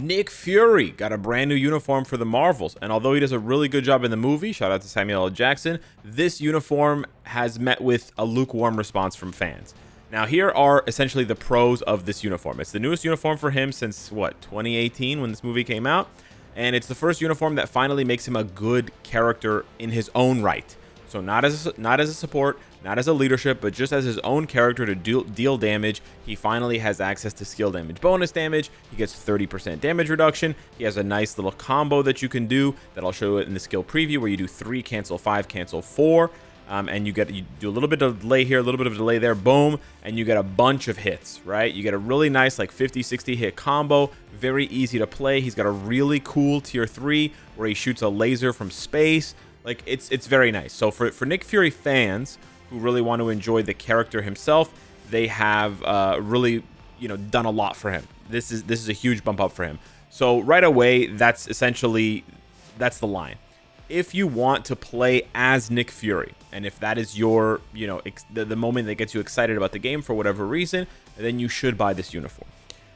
Nick Fury got a brand new uniform for the Marvels, and although he does a really good job in the movie, shout out to Samuel L. Jackson, this uniform has met with a lukewarm response from fans. Now, here are essentially the pros of this uniform. It's the newest uniform for him since, 2018 when this movie came out, and it's the first uniform that finally makes him a good character in his own right. So not as a support, not as a leadership, but just as his own character to deal damage. He finally has access to skill damage bonus damage. He gets 30% damage reduction. He has a nice little combo that you can do that I'll show you in the skill preview, where you do 3, cancel 5, cancel 4. And you do a little bit of delay here, a little bit of delay there, boom, and you get a bunch of hits, right? You get a really nice like 50-60 hit combo, very easy to play. He's got a really cool tier 3 where he shoots a laser from space. Like, it's very nice. So for Nick Fury fans who really want to enjoy the character himself, they have really done a lot for him. This is a huge bump up for him. So right away, that's the line. If you want to play as Nick Fury, and if that is your the moment that gets you excited about the game for whatever reason, then you should buy this uniform.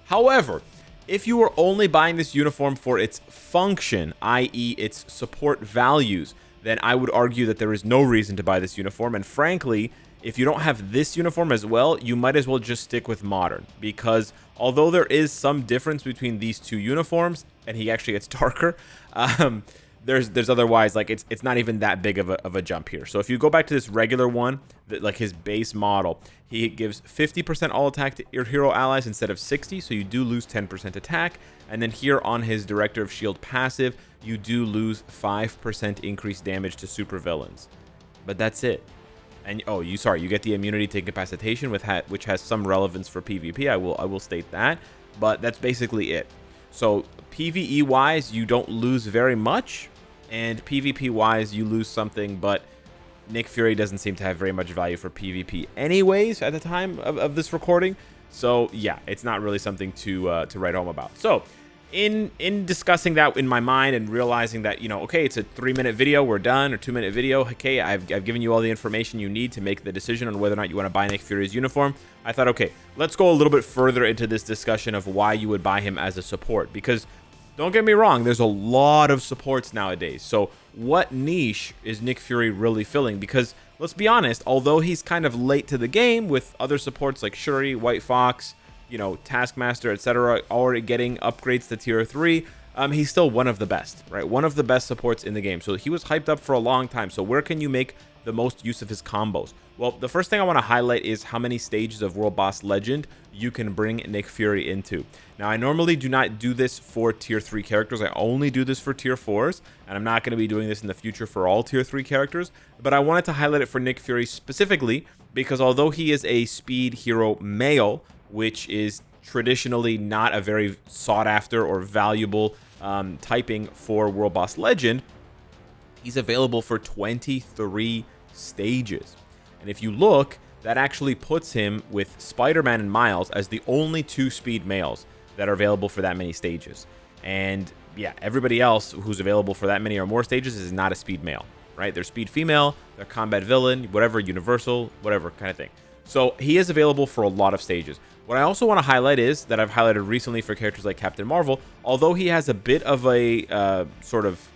However, if you are only buying this uniform for its function, i.e. its support values, then I would argue that there is no reason to buy this uniform. And frankly, if you don't have this uniform as well, you might as well just stick with modern, because although there is some difference between these two uniforms, and he actually gets darker, there's otherwise, like, it's not even that big of a jump here. So if you go back to this regular one, like his base model, he gives 50% all attack to your hero allies instead of 60, so you do lose 10% attack. And then here on his Director of Shield passive, you do lose 5% increased damage to supervillains. But that's it. And you get the immunity to incapacitation, which has some relevance for PvP. I will state that, but that's basically it. So PvE wise, you don't lose very much, and PvP wise, you lose something. But Nick Fury doesn't seem to have very much value for PvP anyways at the time of this recording. So yeah, it's not really something to write home about. So in discussing that in my mind and realizing that, okay, it's a 3-minute video, we're done, or 2-minute video. Okay, I've given you all the information you need to make the decision on whether or not you want to buy Nick Fury's uniform. I thought, okay, let's go a little bit further into this discussion of why you would buy him as a support, because don't get me wrong, there's a lot of supports nowadays. So what niche is Nick Fury really filling? Because let's be honest, although he's kind of late to the game with other supports like Shuri, White Fox, Taskmaster, etc., already getting upgrades to tier 3, he's still one of the best, right? One of the best supports in the game. So he was hyped up for a long time. So where can you make the most use of his combos? Well, the first thing I want to highlight is how many stages of World Boss Legend you can bring Nick Fury into. Now, I normally do not do this for tier 3 characters. I only do this for tier 4s, and I'm not going to be doing this in the future for all tier 3 characters. But I wanted to highlight it for Nick Fury specifically because although he is a speed hero male, which is traditionally not a very sought after or valuable typing for World Boss Legend, he's available for 23 stages. And if you look, that actually puts him with Spider-Man and Miles as the only 2 speed males that are available for that many stages. And yeah, everybody else who's available for that many or more stages is not a speed male, right? They're speed female, they're combat villain, whatever, universal, whatever kind of thing. So he is available for a lot of stages. What I also want to highlight is that I've highlighted recently for characters like Captain Marvel, although he has a bit of a sort of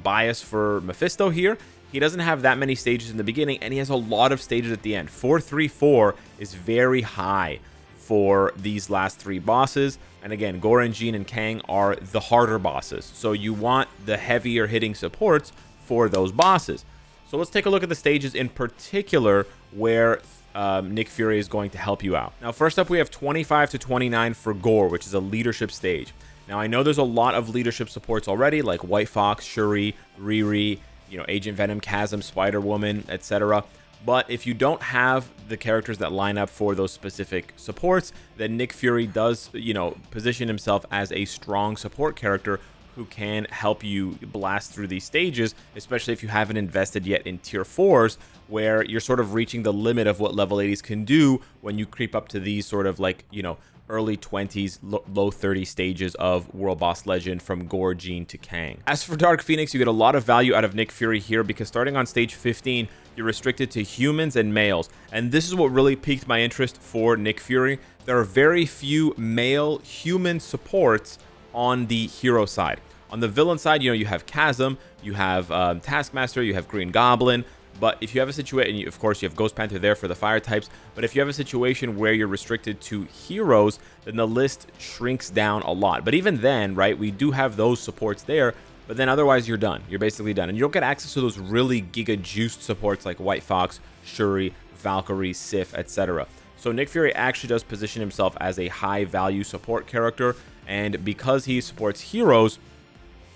bias for Mephisto here, he doesn't have that many stages in the beginning, and he has a lot of stages at the end. 434 is very high for these last 3 bosses. And again, Goran, Jean, and Kang are the harder bosses. So you want the heavier hitting supports for those bosses. So let's take a look at the stages in particular where Nick Fury is going to help you out. Now, first up, we have 25 to 29 for Gore, which is a leadership stage. Now, I know there's a lot of leadership supports already, like White Fox, Shuri, Riri, Agent Venom, Chasm, Spider-Woman, etc. But if you don't have the characters that line up for those specific supports, then Nick Fury does, position himself as a strong support character who can help you blast through these stages, especially if you haven't invested yet in tier 4s, where you're sort of reaching the limit of what level 80s can do when you creep up to these sort of like, early 20s, low 30 stages of World Boss Legend from Gore, Jean to Kang. As for Dark Phoenix, you get a lot of value out of Nick Fury here because starting on stage 15, you're restricted to humans and males. And this is what really piqued my interest for Nick Fury. There are very few male human supports on the hero side. On the villain side, you know, you have Chasm, you have Taskmaster, you have Green Goblin. But if you have a situation, of course, you have Ghost Panther there for the fire types. But if you have a situation where you're restricted to heroes, then the list shrinks down a lot. But even then, right, we do have those supports there. But then otherwise, you're done. You're basically done. And you don't get access to those really giga-juiced supports like White Fox, Shuri, Valkyrie, Sif, etc. So Nick Fury actually does position himself as a high-value support character. And because he supports heroes,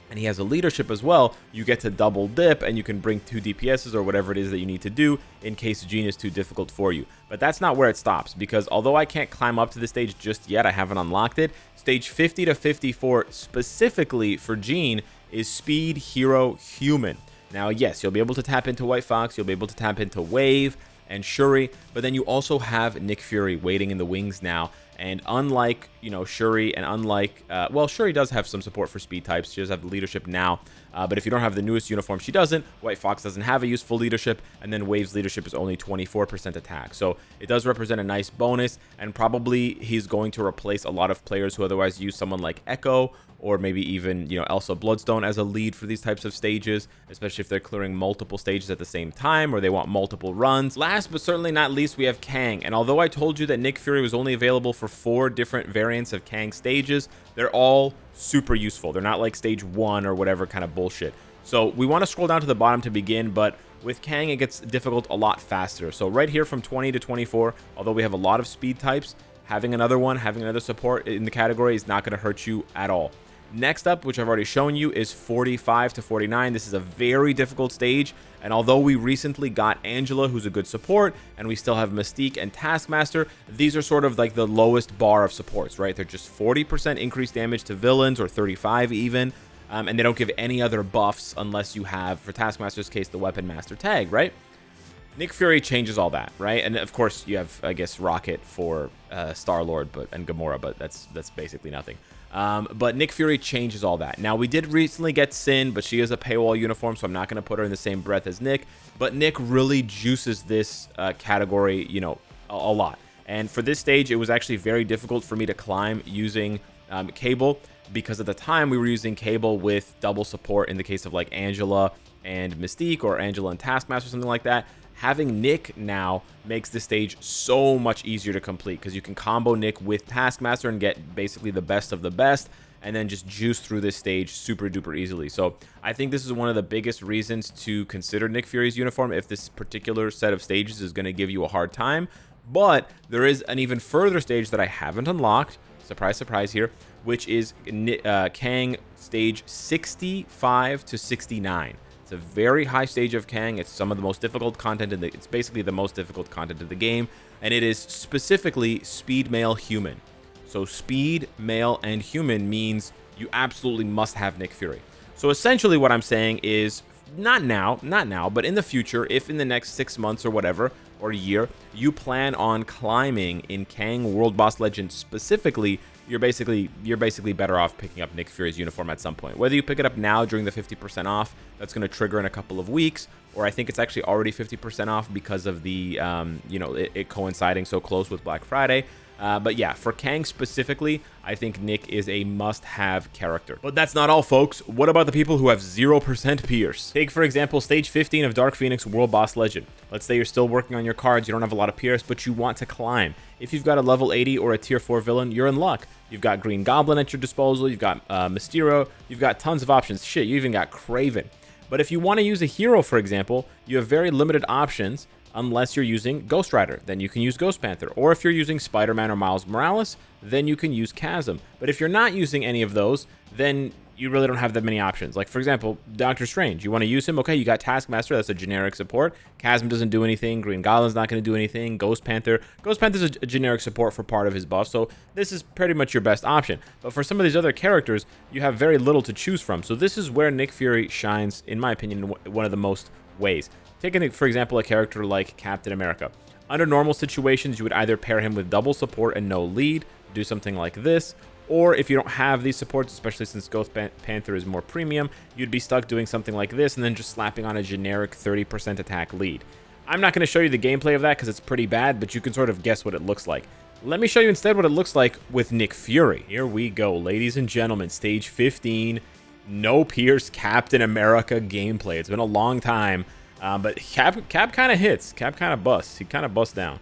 and he has a leadership as well, you get to double dip and you can bring 2 DPSs or whatever it is that you need to do in case Jean is too difficult for you. But that's not where it stops, because although I can't climb up to this stage just yet, I haven't unlocked it, stage 50 to 54 specifically for Jean is Speed, Hero, Human. Now, yes, you'll be able to tap into White Fox, you'll be able to tap into Wave and Shuri, but then you also have Nick Fury waiting in the wings now. And unlike, you know, Shuri, and unlike, well, Shuri does have some support for speed types. She does have the leadership now. But if you don't have the newest uniform, she doesn't. White Fox doesn't have a useful leadership. And then Wave's leadership is only 24% attack. So it does represent a nice bonus. And probably he's going to replace a lot of players who otherwise use someone like Echo, or maybe even, you know, Elsa Bloodstone as a lead for these types of stages, especially if they're clearing multiple stages at the same time or they want multiple runs. Last but certainly not least, we have Kang. And although I told you that Nick Fury was only available for 4 different variants of Kang stages, they're all super useful. They're not like stage 1 or whatever kind of bullshit. So we want to scroll down to the bottom to begin, but with Kang, it gets difficult a lot faster. So right here from 20 to 24, although we have a lot of speed types, having another support in the category is not going to hurt you at all. Next up, which I've already shown you, is 45 to 49. This is a very difficult stage, and although we recently got Angela, who's a good support, and we still have Mystique and Taskmaster, these are sort of like the lowest bar of supports, right? They're just 40% increased damage to villains, or 35 even, and they don't give any other buffs unless you have, for Taskmaster's case, the Weapon Master tag, right? Nick Fury changes all that, right? And of course, you have, I guess, Rocket for Star-Lord and Gamora, but that's basically nothing. But Nick Fury changes all that. Now, we did recently get Sin, but she is a paywall uniform, so I'm not going to put her in the same breath as Nick. But Nick really juices this category, you know, a lot. And for this stage, it was actually very difficult for me to climb using Cable, because at the time we were using Cable with double support in the case of like Angela and Mystique, or Angela and Taskmaster, something like that. Having Nick now makes this stage so much easier to complete, because you can combo Nick with Taskmaster and get basically the best of the best, and then just juice through this stage super duper easily. So I think this is one of the biggest reasons to consider Nick Fury's uniform if this particular set of stages is going to give you a hard time. But there is an even further stage that I haven't unlocked, surprise surprise here, which is Kang stage 65 to 69. It's a very high stage of Kang. It's some of the most difficult content it's basically the most difficult content of the game, and it is specifically Speed, Male, Human. So Speed, Male, and Human means you absolutely must have Nick Fury. So essentially what I'm saying is, not now, but in the future, if in the next 6 months or whatever, or a year, you plan on climbing in Kang World Boss Legend specifically, you're basically better off picking up Nick Fury's uniform at some point. Whether you pick it up now during the 50% off, that's going to trigger in a couple of weeks, or I think it's actually already 50% off because of the, you know, it coinciding so close with Black Friday. But yeah, for Kang specifically, I think Nick is a must-have character. But that's not all, folks. What about the people who have 0% Pierce? Take, for example, Stage 15 of Dark Phoenix World Boss Legend. Let's say you're still working on your cards, you don't have a lot of Pierce, but you want to climb. If you've got a level 80 or a tier 4 villain, you're in luck. You've got Green Goblin at your disposal, you've got Mysterio, you've got tons of options. Shit, you even got Kraven. But if you want to use a hero, for example, you have very limited options, unless you're using Ghost Rider, then you can use Ghost Panther. Or if you're using Spider-Man or Miles Morales, then you can use Chasm. But if you're not using any of those, then you really don't have that many options. Like, for example, Doctor Strange. You want to use him? Okay, you got Taskmaster. That's a generic support. Chasm doesn't do anything. Green Goblin's not going to do anything. Ghost Panther's a generic support for part of his buff, so this is pretty much your best option. But for some of these other characters, you have very little to choose from. So this is where Nick Fury shines, in my opinion, in one of the most ways. Taking, for example, a character like Captain America. Under normal situations, you would either pair him with double support and no lead, do something like this, or if you don't have these supports, especially since Ghost Panther is more premium, you'd be stuck doing something like this and then just slapping on a generic 30% attack lead. I'm not going to show you the gameplay of that because it's pretty bad, but you can sort of guess what it looks like. Let me show you instead what it looks like with Nick Fury. Here we go, ladies and gentlemen. Stage 15. No Pierce Captain America gameplay. It's been a long time, but Cap kind of hits. Cap kind of busts. He kind of busts down.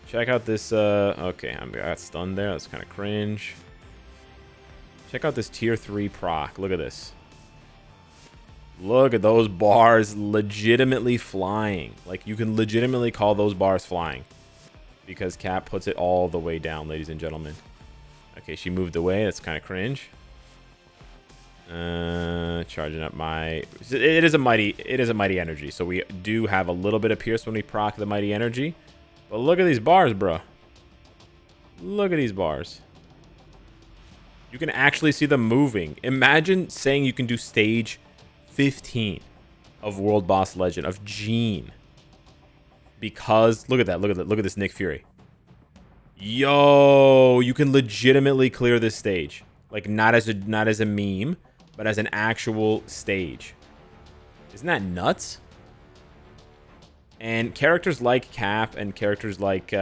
Check out this. Okay, I got stunned there. That's kind of cringe. Check out this tier 3 proc. Look at this. Look at those bars legitimately flying. Like, you can legitimately call those bars flying. Because Cap puts it all the way down, ladies and gentlemen. Okay, she moved away. That's kind of cringe. Charging up my... It is a mighty energy. So we do have a little bit of Pierce when we proc the mighty energy. But look at these bars, bro. Look at these bars. You can actually see them moving. Imagine saying you can do stage 15 of World Boss Legend, of Gene. Because, look at that, look at this Nick Fury. Yo, you can legitimately clear this stage. Like, not as a meme, but as an actual stage. Isn't that nuts? And characters like Cap and characters like, you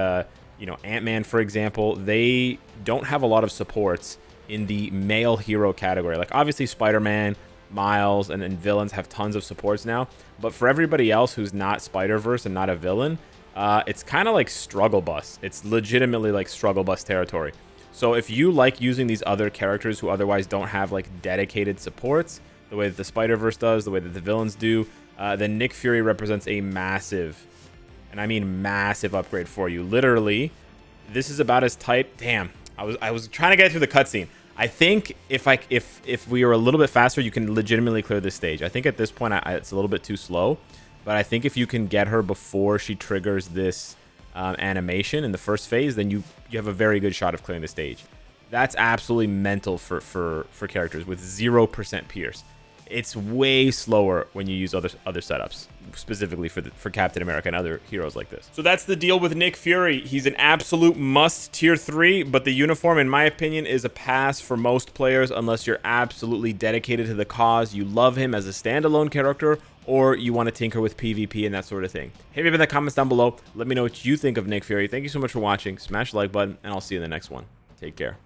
know, Ant-Man, for example, they don't have a lot of supports in the male hero category. Like, obviously, Spider-Man, Miles, and villains have tons of supports now. But for everybody else who's not Spider-Verse and not a villain, it's kind of like struggle bus. It's legitimately like struggle bus territory. So if you like using these other characters who otherwise don't have like dedicated supports, the way that the Spider-Verse does, the way that the villains do, then Nick Fury represents a massive, and I mean massive, upgrade for you. Literally, this is about as tight. Damn, I was trying to get through the cutscene. I think if we were a little bit faster, you can legitimately clear this stage. I think at this point it's a little bit too slow, but I think if you can get her before she triggers this animation in the first phase, then you have a very good shot of clearing the stage. That's absolutely mental for characters with 0% Pierce. It's way slower when you use other setups, specifically for Captain America and other heroes like this. So that's the deal with Nick Fury. He's an absolute must tier 3, but the uniform, in my opinion, is a pass for most players unless you're absolutely dedicated to the cause. You love him as a standalone character, or you want to tinker with PvP and that sort of thing. Hit me up in the comments down below. Let me know what you think of Nick Fury. Thank you so much for watching. Smash the like button, and I'll see you in the next one. Take care.